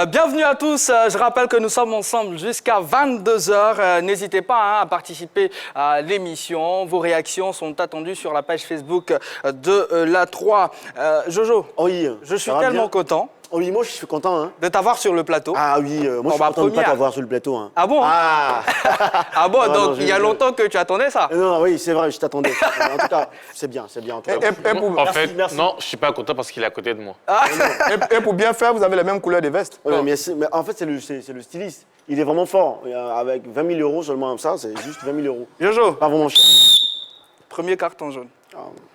Bienvenue à tous. Je rappelle que nous sommes ensemble jusqu'à 22 h. N'hésitez pas à participer à l'émission. Vos réactions sont attendues sur la page Facebook de la 3. Jojo, oui, je suis tellement content. Oui, moi je suis content de t'avoir sur le plateau. Ah oui, moi je suis content de ne pas t'avoir sur le plateau. Ah bon? Ah bon, donc non, il y a longtemps que tu attendais ça? Non, oui, c'est vrai, je t'attendais. En tout cas, c'est bien. En tout cas. Merci. Non, je ne suis pas content parce qu'il est à côté de moi. Et pour bien faire, vous avez la même couleur de veste. Ouais, mais en fait, c'est le styliste. Il est vraiment fort. Avec 20 000 € seulement, ça, c'est juste 20 000 €. Jojo. Pas vraiment cher. Premier carton jaune.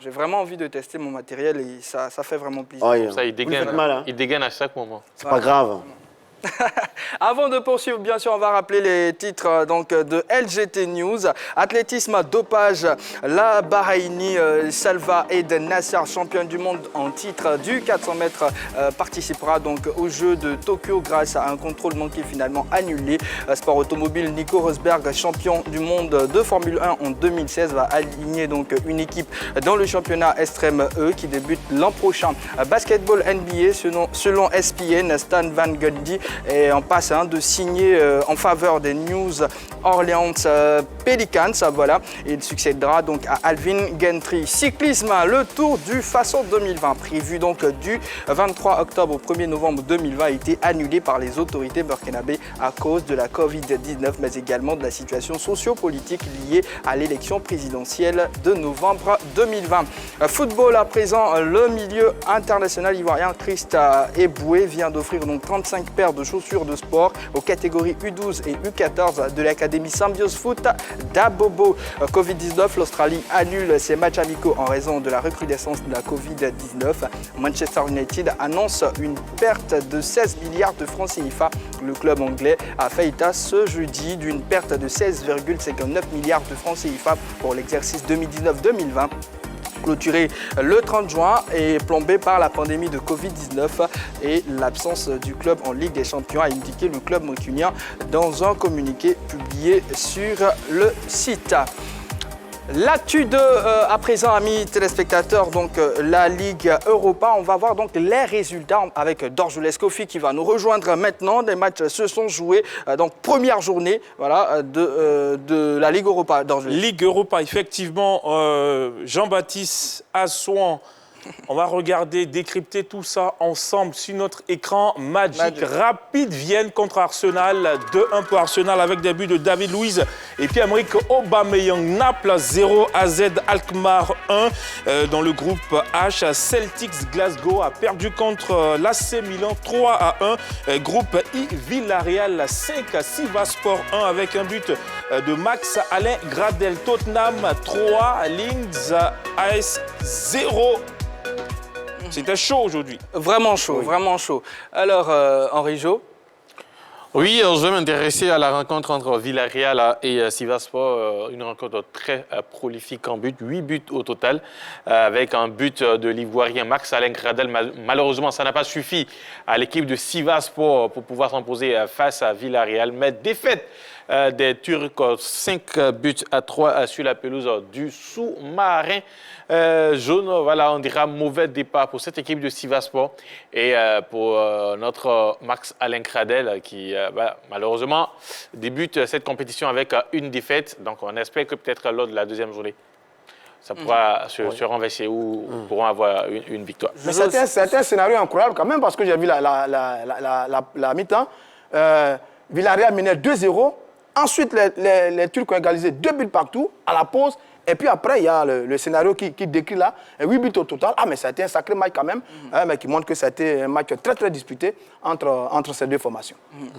J'ai vraiment envie de tester mon matériel et ça fait vraiment plaisir. Oh, yeah. Ça, il dégaine, mal, il dégaine à chaque moment. C'est pas grave. Avant de poursuivre, bien sûr, on va rappeler les titres de LGT News. Athlétisme, dopage, la Bahreïni Salva Eid Nassar, championne du monde en titre du 400 mètres, participera donc aux Jeux de Tokyo grâce à un contrôle manqué finalement annulé. Sport automobile, Nico Rosberg, champion du monde de Formule 1 en 2016, va aligner donc une équipe dans le championnat Extreme E qui débute l'an prochain. Basketball NBA, selon ESPN, Stan Van Gundy est en passe de signer en faveur des New Orleans Pelicans. Voilà. Il succédera donc à Alvin Gentry. Cyclisme, le Tour du Faso 2020, prévu donc du 23 octobre au 1er novembre 2020, a été annulé par les autorités burkinabées à cause de la Covid-19, mais également de la situation sociopolitique liée à l'élection présidentielle de novembre 2020. Football à présent, le milieu international ivoirien Christa Eboué vient d'offrir donc 35 paires de chaussures de sport aux catégories U12 et U14 de l'académie Symbiose Foot d'Abobo. Covid-19, l'Australie annule ses matchs amicaux en raison de la recrudescence de la Covid-19. Manchester United annonce une perte de 16 milliards de francs CFA. Le club anglais a fait état ce jeudi d'une perte de 16,59 milliards de francs CFA pour l'exercice 2019-2020. Clôturé le 30 juin et plombé par la pandémie de Covid-19 et l'absence du club en Ligue des Champions, a indiqué le club mancunien dans un communiqué publié sur le site. L'actu à présent, amis téléspectateurs, donc la Ligue Europa. On va voir donc les résultats avec Dorjules Kofi qui va nous rejoindre maintenant. Des matchs se sont joués, donc première journée voilà, de la Ligue Europa. Dorjules. Ligue Europa, effectivement, Jean-Baptiste Assouan. On va regarder, décrypter tout ça ensemble sur notre écran. Magic. Rapide Vienne contre Arsenal. 2-1 pour Arsenal avec des buts de David Luiz et Pierre-Emerick Aubameyang. Naples 0 AZ Alkmaar 1. Dans le groupe H, Celtics Glasgow a perdu contre l'AC Milan 3-1. Groupe I, Villarreal 5 à Sivasspor 1 avec un but de Max Alain Gradel. Tottenham 3, Linz AS 0. C'était chaud aujourd'hui. Vraiment chaud, oui. Vraiment chaud. Alors, Henri Jo. Oui, je vais m'intéresser à la rencontre entre Villarreal et Sivasspor, une rencontre très prolifique en but, 8 buts au total, avec un but de l'Ivoirien Max Alain Gradel. Malheureusement, ça n'a pas suffi à l'équipe de Sivasspor pour pouvoir s'imposer face à Villarreal, mais défaite des Turcs, 5 buts à 3 sur la pelouse du sous-marin jaune. Voilà, on dira mauvais départ pour cette équipe de Sivasspor et pour notre Max Alain Gradel qui malheureusement débute cette compétition avec une défaite. Donc on espère que peut-être lors de la deuxième journée, ça pourra se renverser ou pourront avoir une victoire. Mais c'était un scénario incroyable quand même parce que j'ai vu la mi-temps. Villarreal menait 2-0. Ensuite, les Turcs ont égalisé 2 buts partout à la pause. Et puis après, il y a le scénario qui décrit là, 8 buts au total. Ah, mais ça a été un sacré match quand même, mais qui montre que c'était un match très, très disputé entre ces deux formations.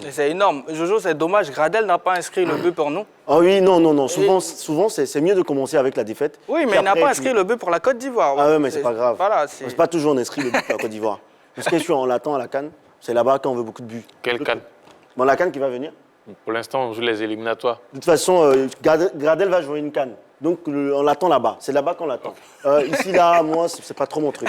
C'est énorme. Jojo, c'est dommage, Gradel n'a pas inscrit le but pour nous. Ah oui, non. Souvent c'est mieux de commencer avec la défaite. Oui, mais il n'a pas inscrit le but pour la Côte d'Ivoire. Ah oui, mais c'est pas grave. Voilà, c'est pas toujours on inscrit le but pour la Côte d'Ivoire. Parce que on l'attend à la CAN, c'est là-bas qu'on veut beaucoup de buts. Quelle CAN? Bon, la CAN qui va venir. Pour l'instant, on joue les éliminatoires. De toute façon, Gradel va jouer une CAN. Donc, on l'attend là-bas. C'est là-bas qu'on l'attend. Ici, là, moi, c'est pas trop mon truc.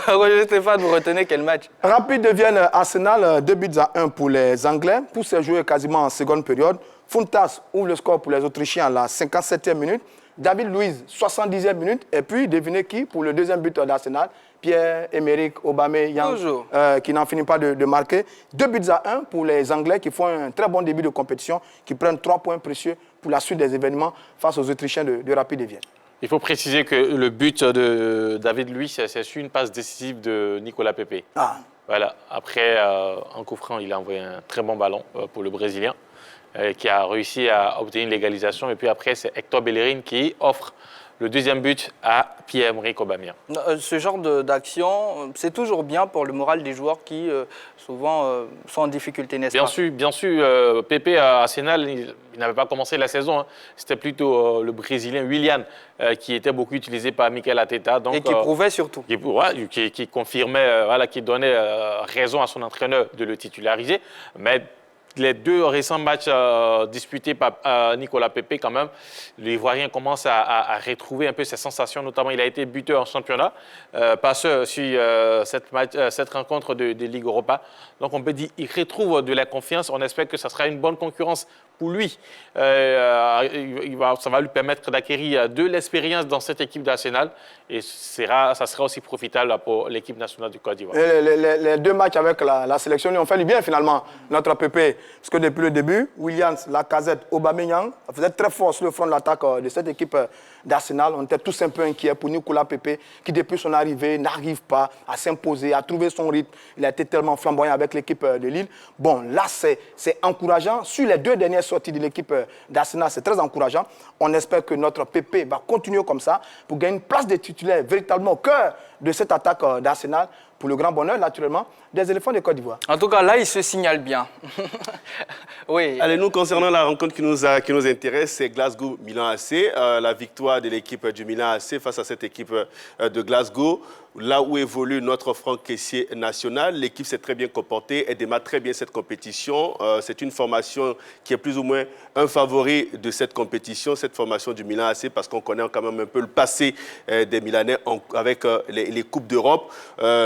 Roger Stéphane, vous retenez quel match? Rapide de Vienne, Arsenal, 2 buts à 1 pour les Anglais. Pour se jouer quasiment en seconde période. Funtas ouvre le score pour les Autrichiens à la 57e minute. David Luiz, 70e minute. Et puis, devinez qui pour le deuxième but d'Arsenal? Pierre-Emerick Aubameyang, Toujours. qui n'en finit pas de marquer. 2-1 pour les Anglais qui font un très bon début de compétition, qui prennent 3 points précieux pour la suite des événements face aux Autrichiens de Rapid Vienne. Il faut préciser que le but de David Luiz, c'est sur une passe décisive de Nicolas Pepe. Ah. Voilà. Après, en coup franc, il a envoyé un très bon ballon pour le Brésilien, qui a réussi à obtenir l'égalisation. Et puis après, c'est Hector Bellerin qui offre le deuxième but à Pierre-Emerick Aubameyang. Ce genre d'action, c'est toujours bien pour le moral des joueurs qui, souvent, sont en difficulté, n'est-ce pas? Bien sûr. Pepe à Arsenal, il n'avait pas commencé la saison. Hein. C'était plutôt le Brésilien Willian qui était beaucoup utilisé par Mikel Arteta. Donc, Et qui prouvait surtout. Qui confirmait, qui donnait raison à son entraîneur de le titulariser. Mais les 2 récents matchs disputés par Nicolas Pepe, quand même, l'Ivoirien commence à retrouver un peu ses sensations. Notamment, il a été buteur en championnat, passeur sur cette rencontre de Ligue Europa. Donc, on peut dire qu'il retrouve de la confiance. On espère que ça sera une bonne concurrence pour lui. Ça va lui permettre d'acquérir de l'expérience dans cette équipe d'Arsenal. Et ça sera aussi profitable pour l'équipe nationale du Côte d'Ivoire. Les 2 matchs avec la sélection lui ont fait du bien, finalement, notre Pepe. Parce que depuis le début, Williams, Lacazette, Aubameyang, ça faisait très fort sur le front de l'attaque de cette équipe d'Arsenal. On était tous un peu inquiets pour Nicolas Pepe, qui depuis son arrivée n'arrive pas à s'imposer, à trouver son rythme. Il a été tellement flamboyant avec l'équipe de Lille. Bon, là, c'est encourageant. Sur les 2 dernières sorties de l'équipe d'Arsenal, c'est très encourageant. On espère que notre Pepe va continuer comme ça pour gagner une place de titulaire véritablement au cœur de cette attaque d'Arsenal, pour le grand bonheur, naturellement, des éléphants de Côte d'Ivoire. En tout cas, là, il se signale bien. Oui. Allez, nous, concernant la rencontre qui nous intéresse, c'est Glasgow-Milan AC. La victoire de l'équipe du Milan AC face à cette équipe de Glasgow. Là où évolue notre Franck Kessié national, l'équipe s'est très bien comportée, elle démarre très bien cette compétition. C'est une formation qui est plus ou moins un favori de cette compétition, cette formation du Milan AC, parce qu'on connaît quand même un peu le passé des Milanais avec les Coupes d'Europe.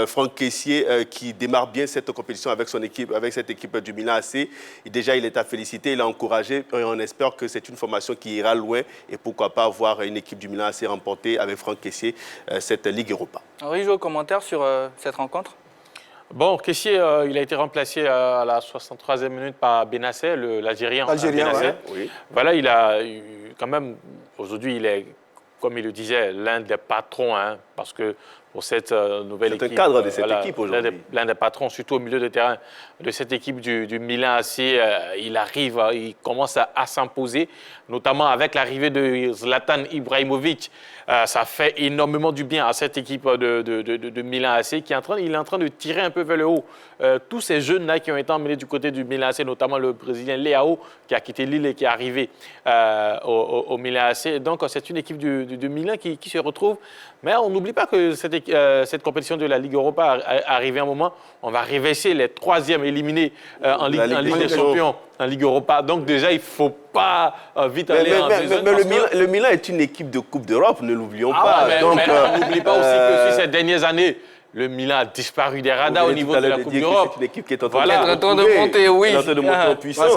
Franck Kessié qui démarre bien cette compétition avec son équipe, avec cette équipe du Milan AC. Et déjà, il est à féliciter, il a encouragé et on espère que c'est une formation qui ira loin et pourquoi pas voir une équipe du Milan AC remporter avec Franck Kessié cette Ligue Europa. Rijo, commentaire sur cette rencontre? Bon, Kessié, il a été remplacé à la 63e minute par Benacer, l'Algérien. Ouais. Oui. Voilà, il a quand même, aujourd'hui, il est, comme il le disait, l'un des patrons, hein, parce que pour cette nouvelle équipe. C'est un cadre de cette équipe aujourd'hui. L'un des patrons, surtout au milieu de terrain de cette équipe du Milan AC. Il arrive, il commence à s'imposer, notamment avec l'arrivée de Zlatan Ibrahimovic. Ça fait énormément du bien à cette équipe de Milan AC il est en train de tirer un peu vers le haut. Tous ces jeunes-là qui ont été emmenés du côté du Milan AC, notamment le Brésilien Leao qui a quitté Lille et qui est arrivé au Milan AC. Donc c'est une équipe du Milan qui se retrouve. Mais on n'oublie pas que cette compétition de la Ligue Europa arrive à un moment. On va réverser les 3e éliminés en Ligue des Champions, en Ligue Europa. Donc déjà, il ne faut pas vite aller en besogne. Mais le Milan est une équipe de Coupe d'Europe, ne l'oublions pas. Mais on n'oublie pas aussi que sur ces dernières années, le Milan a disparu des radars au niveau de la Coupe d'Europe. C'est une équipe qui est en train de monter, oui. de monter en puissance.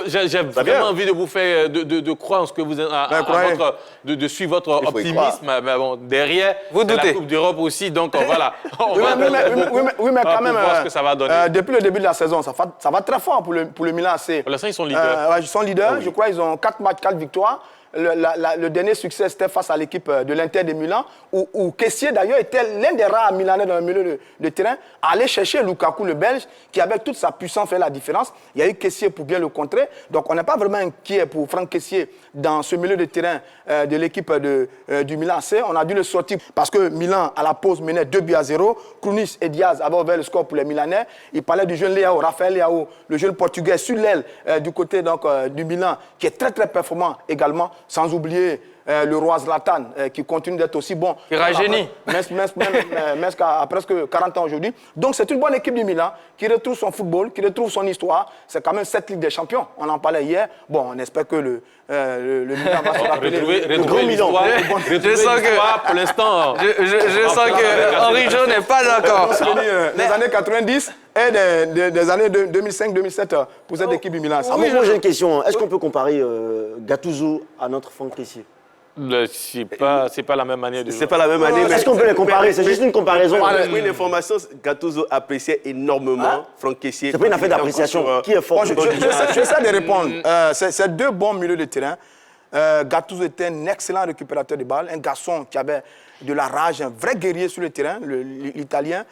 J'ai vraiment envie de vous faire de croire en ce que vous de suivre votre optimisme. Mais bon, derrière, vous doutez. La Coupe d'Europe aussi, donc voilà. Oui, mais quand même, voir ce que ça va donner. depuis le début de la saison, ça va très fort pour le Milan AC. Pour l'instant, ils sont leaders. Ils sont leaders. Je crois qu'ils ont 4 matchs, 4 victoires. Le dernier succès, c'était face à l'équipe de l'Inter de Milan, où Kessié, d'ailleurs, était l'un des rares Milanais dans le milieu de terrain, à aller chercher Lukaku, le Belge, qui, avec toute sa puissance, fait la différence. Il y a eu Kessié pour bien le contrer. Donc, on n'est pas vraiment inquiet pour Franck Kessié dans ce milieu de terrain de l'équipe du Milan AC. On a dû le sortir parce que Milan, à la pause, menait 2-0. Krunic et Diaz avaient ouvert le score pour les Milanais. Il parlait du jeune Leao, Raphaël Leao, le jeune Portugais, sur l'aile du côté du Milan, qui est très, très performant également. Sans oublier le roi Zlatan, qui continue d'être aussi bon. Qui rajeunit. Même à presque 40 ans aujourd'hui. Donc c'est une bonne équipe du Milan, qui retrouve son football, qui retrouve son histoire. C'est quand même cette Ligue des Champions. On en parlait hier. Bon, on espère que le Milan va se rappeler. Le grand Milan. Je sens que, pour l'instant... Je sens que Henri Jo n'est pas d'accord. Les années 90 et des années 2005-2007 pour cette équipe du Milan. Moi, j'ai une question. Est-ce qu'on peut comparer Gattuso à notre Franck Kessié? C'est pas la même manière de jouer. C'est pas la même année. Est-ce qu'on peut les comparer? C'est juste une comparaison. Oui, une information, Gattuso appréciait énormément Franck Kessié. C'est pas une affaire d'appréciation. Qui est fort? Bon, j'essaie de répondre. C'est deux bons milieux de terrain. Gattuso était un excellent récupérateur de balles, un garçon qui avait de la rage, un vrai guerrier sur le terrain, l'Italien.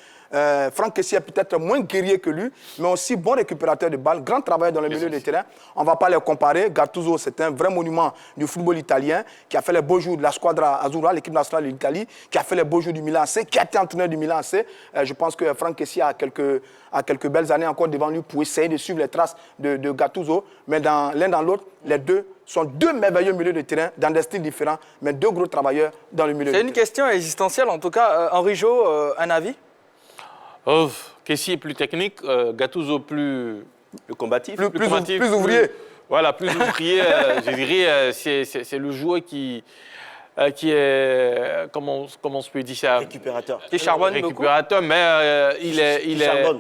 Franck Kessié est peut-être moins guerrier que lui, mais aussi bon récupérateur de balles, grand travailleur dans le milieu de terrain. On ne va pas les comparer. Gattuso, c'est un vrai monument du football italien qui a fait les beaux jours de la Squadra Azzurra, l'équipe nationale de l'Italie, qui a fait les beaux jours du Milan AC, qui a été entraîneur du Milan AC. Je pense que Franck Kessié a quelques belles années encore devant lui pour essayer de suivre les traces de Gattuso. Mais l'un dans l'autre, les deux sont deux merveilleux milieux de terrain dans des styles différents, mais deux gros travailleurs dans le milieu de terrain. C'est une question existentielle, en tout cas. Henri Jo, un avis? Kessié est plus technique, Gattuso plus combatif. Plus combatif, ouvrier. Voilà, plus ouvrier. Je dirais, c'est le joueur qui est, comment je peux dire ça? Récupérateur. Qui charbonne beaucoup? Récupérateur, mais il est charbonne.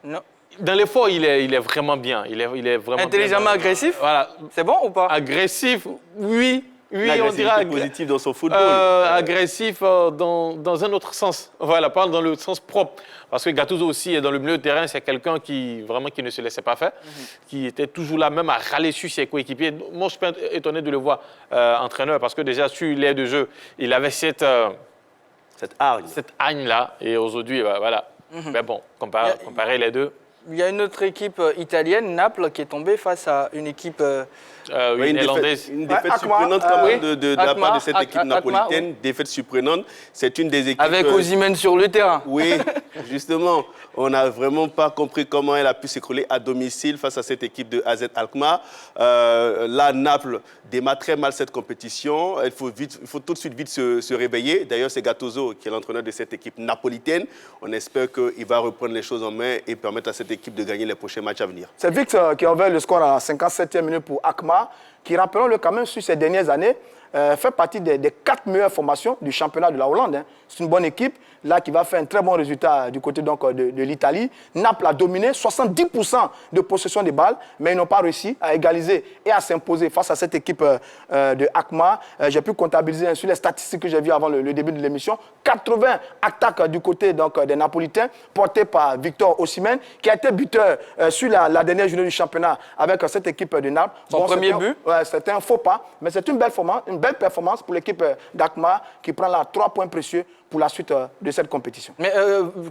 Non. dans l'effort, il est vraiment bien. Il est vraiment Intelligemment bien. agressif? Voilà. C'est bon ou pas? Agressif, oui. Oui, on L'agressivité dirait positive dans son football. agressif dans un autre sens. Voilà, pas dans le sens propre. Parce que Gattuso aussi, dans le milieu de terrain, c'est quelqu'un qui ne se laissait pas faire, qui était toujours là même à râler sur ses coéquipiers. Moi, je suis pas étonné de le voir entraîneur, parce que déjà, sur l'air de jeu, il avait cette hargne-là. Et aujourd'hui, voilà. Mais bon, comparer les deux. Il y a une autre équipe italienne, Naples, qui est tombée face à une équipe... Oui, néerlandaise. Une défaite Akma, surprenante quand même de la Akma, part de cette équipe Akma, napolitaine. oui. Défaite surprenante. C'est une des équipes... Avec Osimhen sur le terrain. Oui, justement. On n'a vraiment pas compris comment elle a pu s'écrouler à domicile face à cette équipe de AZ Alkmaar. Là, Naples démarre très mal cette compétition. Il faut tout de suite vite se réveiller. D'ailleurs, c'est Gattuso qui est l'entraîneur de cette équipe napolitaine. On espère qu'il va reprendre les choses en main et permettre à cette équipe de gagner les prochains matchs à venir. C'est Victor qui a ouvert le score à la 57e minute pour Akma, qui, rappelons-le quand même, sur ces dernières années, fait partie des 4 meilleures formations du championnat de la Hollande. Hein. C'est une bonne équipe, là, qui va faire un très bon résultat du côté donc, de l'Italie. Naples a dominé 70% de possession des balles, mais ils n'ont pas réussi à égaliser et à s'imposer face à cette équipe de Akma. J'ai pu comptabiliser sur les statistiques que j'ai vues avant le début de l'émission. 80 attaques du côté donc, des Napolitains, portées par Victor Osimhen, qui a été buteur sur la dernière journée du championnat avec cette équipe de Naples. Son premier but? Ouais, c'était un faux pas, mais c'est une belle performance pour l'équipe d'Akma qui prend là 3 points précieux pour la suite de cette compétition. Mais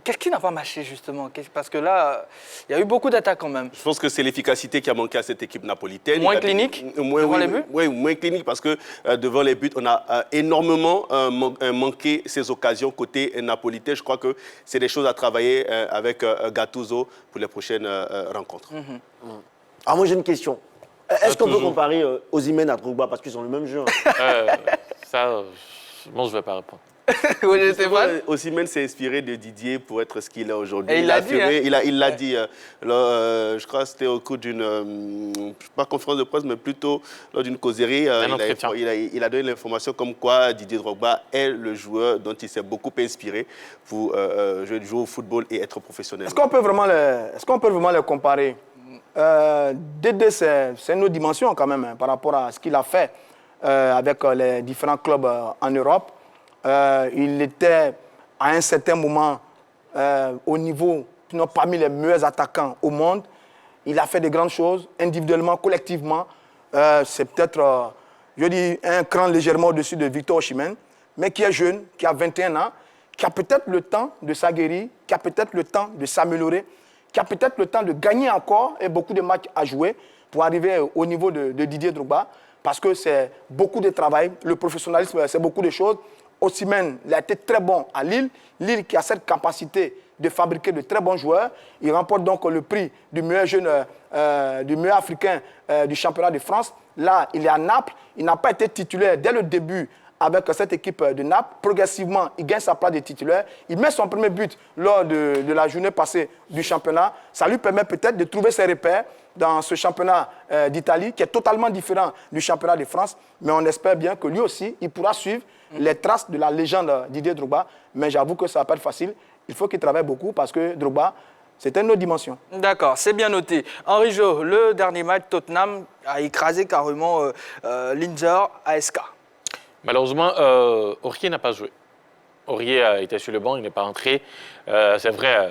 qu'est-ce qui n'a pas marché, justement? Parce que là, il y a eu beaucoup d'attaques quand même. Je pense que c'est l'efficacité qui a manqué à cette équipe napolitaine. Moins clinique devant les buts? Oui, moins clinique parce que devant les buts, on a énormément manqué ces occasions côté napolitain. Je crois que c'est des choses à travailler avec Gattuso pour les prochaines rencontres. Alors moi j'ai une question. Est-ce qu'on peut comparer Osimhen à Drogba parce qu'ils ont le même jeu? Ça, moi, je ne vais pas répondre. Oui, je sais pas. Osimhen s'est inspiré de Didier pour être ce qu'il est aujourd'hui. Et il l'a dit, hein. Il l'a dit. Je crois que c'était au cours d'une, pas conférence de presse, mais plutôt lors d'une causerie. Il a donné l'information comme quoi Didier Drogba est le joueur dont il s'est beaucoup inspiré pour jouer au football et être professionnel. Est-ce qu'on peut vraiment les comparer? Dédé, c'est une autre dimension quand même hein, par rapport à ce qu'il a fait avec les différents clubs en Europe. Il était à un certain moment au niveau, parmi les meilleurs attaquants au monde. Il a fait de grandes choses, individuellement, collectivement. C'est peut-être, je dis, un cran légèrement au-dessus de Victor Osimhen, mais qui est jeune, qui a 21 ans, qui a peut-être le temps de s'aguerrir, qui a peut-être le temps de s'améliorer, qui a peut-être le temps de gagner encore et beaucoup de matchs à jouer pour arriver au niveau de Didier Drogba, parce que c'est beaucoup de travail. Le professionnalisme, c'est beaucoup de choses. Osimhen, il a été très bon à Lille. Lille qui a cette capacité de fabriquer de très bons joueurs. Il remporte donc le prix du meilleur jeune, du meilleur africain du championnat de France. Là, il est à Naples. Il n'a pas été titulaire dès le début avec cette équipe de Naples. Progressivement, il gagne sa place de titulaire. Il met son premier but lors de la journée passée du championnat. Ça lui permet peut-être de trouver ses repères dans ce championnat d'Italie qui est totalement différent du championnat de France. Mais on espère bien que lui aussi, il pourra suivre les traces de la légende Didier Drogba. Mais j'avoue que ça va pas être facile. Il faut qu'il travaille beaucoup parce que Drogba, c'est une autre dimension. D'accord, c'est bien noté. Henri Jo, le dernier match, Tottenham a écrasé carrément l'Inter ASK. Malheureusement, Aurier n'a pas joué. Aurier était sur le banc, il n'est pas entré. C'est vrai,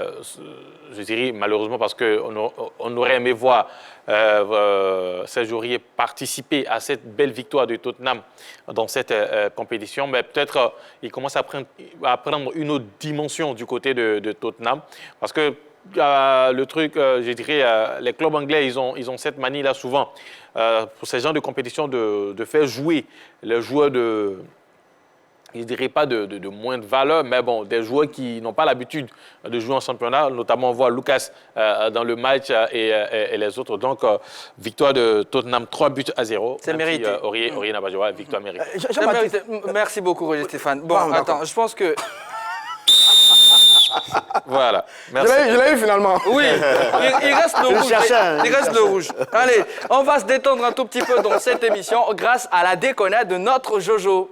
je dirais malheureusement parce qu'on aurait aimé voir Serge Aurier participer à cette belle victoire de Tottenham dans cette compétition. Mais peut-être il commence à prendre une autre dimension du côté de Tottenham. Parce que le truc, je dirais, les clubs anglais, ils ont cette manie-là souvent, pour ces genres de compétition, de faire jouer les joueurs de... Je ne dirais pas de moins de valeur, mais bon, des joueurs qui n'ont pas l'habitude de jouer en championnat. Notamment, on voit Lucas dans le match et les autres. Donc, victoire de Tottenham, 3-0. C'est mérité. Aurier n'a pas joué, victoire méritée. C'est mérité. Merci beaucoup, Roger Stéphane. Bon, attends, je pense que... Voilà. Merci. Je l'ai eu finalement. Oui, il reste le rouge. Il reste le rouge. Allez, on va se détendre un tout petit peu dans cette émission grâce à la déconnade de notre Jojo.